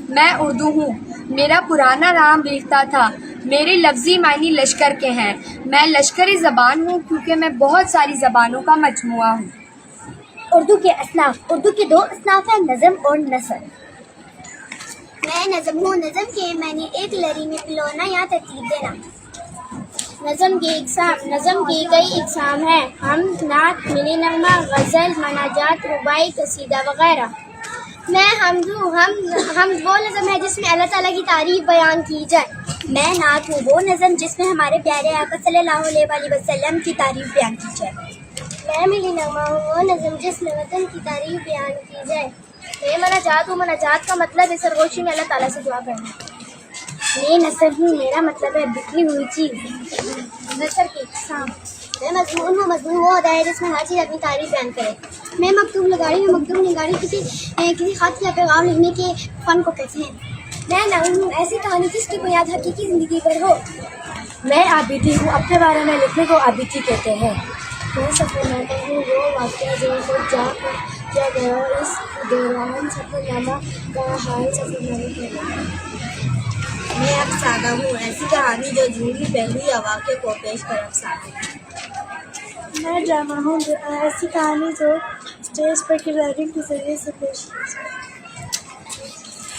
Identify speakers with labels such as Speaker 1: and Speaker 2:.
Speaker 1: میں اردو ہوں، میرا پرانا نام ریختہ تھا، میرے لفظی معنی لشکر کے ہیں۔ میں لشکری زبان ہوں کیونکہ میں بہت ساری زبانوں کا مجموعہ ہوں۔
Speaker 2: اردو کے اصناف۔ اردو کے 2 اصناف ہیں، نظم اور نثر۔ میں نظم ہوں، نظم کے معنی ایک لری میں پلونا یا ترتیب دینا۔ نظم کے اقسام۔ نظم کے کئی اقسام ہیں، حمد، نعت، ملی نغمہ، غزل، مناجات، رباعی، قصیدہ وغیرہ۔ میں حمد ہوں، حمد وہ نظم ہے جس میں اللہ تعالیٰ کی تعریف بیان کی جائے۔ میں نعت ہوں، وہ نظم جس میں ہمارے پیارے آقا صلی اللہ علیہ وآلہ وسلم کی تعریف بیان کی جائے۔ میں ملی نغمہ ہوں، وہ نظم جس میں وطن کی تعریف بیان کی جائے۔ میں مناجات ہوں، مناجات کا مطلب ہے سرگوشی میں اللہ تعالیٰ سے دعا کرنا۔ میں نثر ہوں، میرا مطلب ہے بکھی ہوئی چیز۔ نثر کے اقسام۔ میں مضمون ہوں، مضمون وہ ہوتا ہے جس میں ہر چیز اپنی تعریف بیان کرے۔ میں مکتوب نگاری ہوں، مکتوب نگاری کسی خط یا پیغام لکھنے کے فن کو کہتے ہیں۔ میں نظم ہوں، ایسی کہانی جس کی بنیاد حقیقی زندگی پر ہو۔ میں عابدی ہوں، اپنے بارے میں لکھنے کو عابدی کہتے ہیں۔ میں سفر نامہ ہوں، وہ واقعہ جو خود جا گیا اس دوران سفر نامہ کا حال سفر نامہ کہتے ہیں۔ میں افسانہ ہوں، ایسی کہانی جو جھوٹی پہلو یا واقعے کو پیش کر افسانے ہے۔ میں ڈرامہ ہوں، ایسی کہانی جو اسٹیج پر کرداروں کے ذریعے سے پیش